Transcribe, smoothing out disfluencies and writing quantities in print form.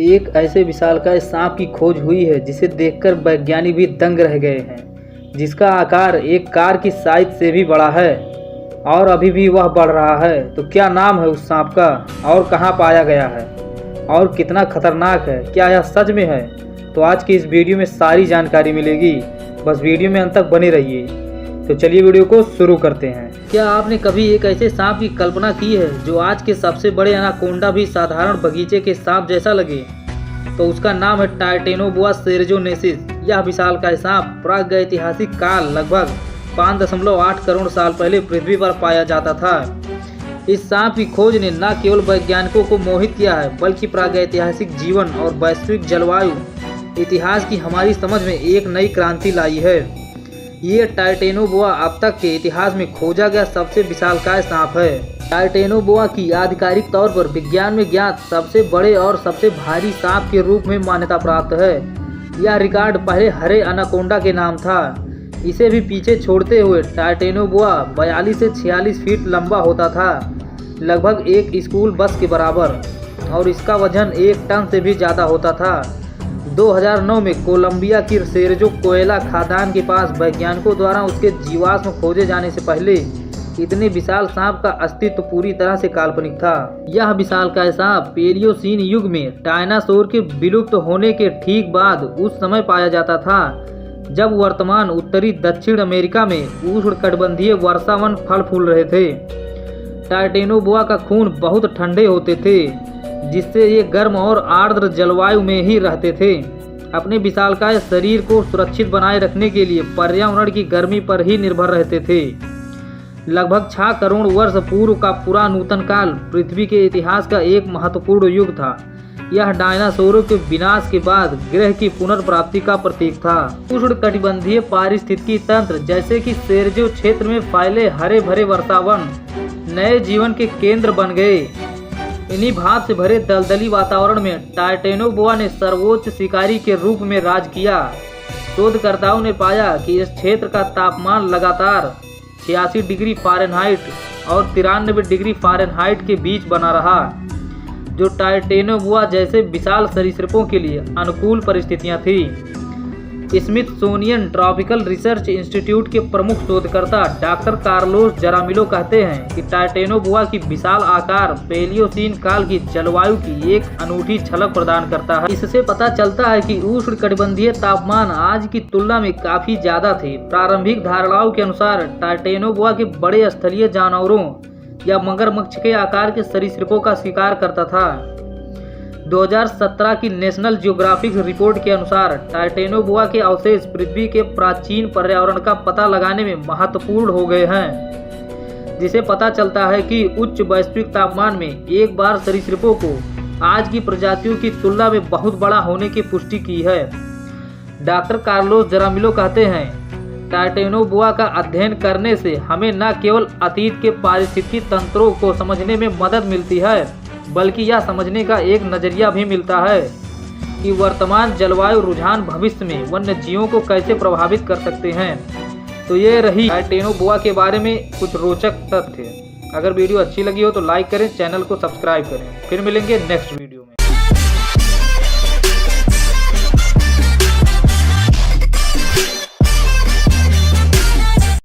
एक ऐसे विशालकाय सांप की खोज हुई है जिसे देखकर वैज्ञानिक भी दंग रह गए हैं, जिसका आकार एक कार की साइज से भी बड़ा है और अभी भी वह बढ़ रहा है। तो क्या नाम है उस सांप का और कहां पाया गया है और कितना खतरनाक है, क्या यह सच में है? तो आज की इस वीडियो में सारी जानकारी मिलेगी, बस वीडियो में अंत तक बने रहिए। तो चलिए वीडियो को शुरू करते हैं। क्या आपने कभी एक ऐसे सांप की कल्पना की है जो आज के सबसे बड़े एनाकोंडा भी साधारण बगीचे के सांप जैसा लगे? तो उसका नाम है टाइटेनोबोआ सेरेज़ोनेसिस। यह विशालकाय सांप प्रागैतिहासिक काल लगभग 5.8 करोड़ साल पहले पृथ्वी पर पाया जाता था। इस सांप की खोज ने न केवल वैज्ञानिकों को मोहित किया है, बल्कि प्रागैतिहासिक जीवन और वैश्विक जलवायु इतिहास की हमारी समझ में एक नई क्रांति लाई है। ये टाइटेनोबोआ अब तक के इतिहास में खोजा गया सबसे विशालकाय सांप है। टाइटेनोबोआ की आधिकारिक तौर पर विज्ञान में ज्ञात सबसे बड़े और सबसे भारी सांप के रूप में मान्यता प्राप्त है। यह रिकॉर्ड पहले हरे एनाकोंडा के नाम था। इसे भी पीछे छोड़ते हुए टाइटेनोबोआ 42 से 46 फीट लंबा होता था, लगभग एक स्कूल बस के बराबर, और इसका वजन 1 टन से भी ज़्यादा होता था। 2009 में कोलंबिया की सेरेज़ो कोएला खदान के पास वैज्ञानिकों द्वारा उसके जीवाश्म खोजे जाने से पहले इतने विशाल सांप का अस्तित्व पूरी तरह से काल्पनिक था। यह विशालकाय सांप पेलियोसीन युग में डायनासोर के विलुप्त होने के ठीक बाद उस समय पाया जाता था, जब वर्तमान उत्तरी दक्षिण अमेरिका में उष्णकटिबंधीय वर्षावन फल फूल रहे थे। टाइटेनोबोआ का खून बहुत ठंडे होते थे, जिससे ये गर्म और आर्द्र जलवायु में ही रहते थे। अपने विशालकाय शरीर को सुरक्षित बनाए रखने के लिए पर्यावरण की गर्मी पर ही निर्भर रहते थे। लगभग 6 करोड़ वर्ष पूर्व का पूरा नूतन काल पृथ्वी के इतिहास का एक महत्वपूर्ण युग था। यह डायनासोरों के विनाश के बाद ग्रह की पुनर्प्राप्ति का प्रतीक था। उष्णकटिबंधीय पारिस्थितिकी तंत्र जैसे कि सेरेज़ो क्षेत्र में फैले हरे भरे वर्षावन नए जीवन के केंद्र बन गए। इन्हीं भाप से भरे दलदली वातावरण में टाइटेनोबोआ ने सर्वोच्च शिकारी के रूप में राज किया। शोधकर्ताओं ने पाया कि इस क्षेत्र का तापमान लगातार 86 डिग्री फ़ारेनहाइट और 93 डिग्री फ़ारेनहाइट के बीच बना रहा, जो टाइटेनोबोआ जैसे विशाल सरीसृपों के लिए अनुकूल परिस्थितियां थी। स्मिथसोनियन ट्रॉपिकल रिसर्च इंस्टीट्यूट के प्रमुख शोधकर्ता डॉक्टर कार्लोस जरामिलो कहते हैं कि टाइटेनोबोआ की विशाल आकार पेलियोसीन काल की जलवायु की एक अनूठी झलक प्रदान करता है। इससे पता चलता है कि उष्णकटिबंधीय तापमान आज की तुलना में काफी ज्यादा थे। प्रारंभिक धारणाओं के अनुसार टाइटेनोबोआ के बड़े स्थलीय जानवरों या मगरमच्छ के आकार के सरीसृपों का शिकार करता था। 2017 की नेशनल ज्योग्राफिक रिपोर्ट के अनुसार टाइटेनोबोआ के अवशेष पृथ्वी के प्राचीन पर्यावरण का पता लगाने में महत्वपूर्ण हो गए हैं, जिसे पता चलता है कि उच्च वैश्विक तापमान में एक बार सरीसृपों को आज की प्रजातियों की तुलना में बहुत बड़ा होने की पुष्टि की है। डॉक्टर कार्लोस जरामिलो कहते हैं, टाइटेनोबोआ का अध्ययन करने से हमें न केवल अतीत के पारिस्थितिकी तंत्रों को समझने में मदद मिलती है, बल्कि यह समझने का एक नजरिया भी मिलता है कि वर्तमान जलवायु रुझान भविष्य में वन्य जीवों को कैसे प्रभावित कर सकते हैं। तो ये रही टाइटेनोबोआ के बारे में कुछ रोचक तथ्य। अगर वीडियो अच्छी लगी हो तो लाइक करें, चैनल को सब्सक्राइब करें। फिर मिलेंगे नेक्स्ट वीडियो।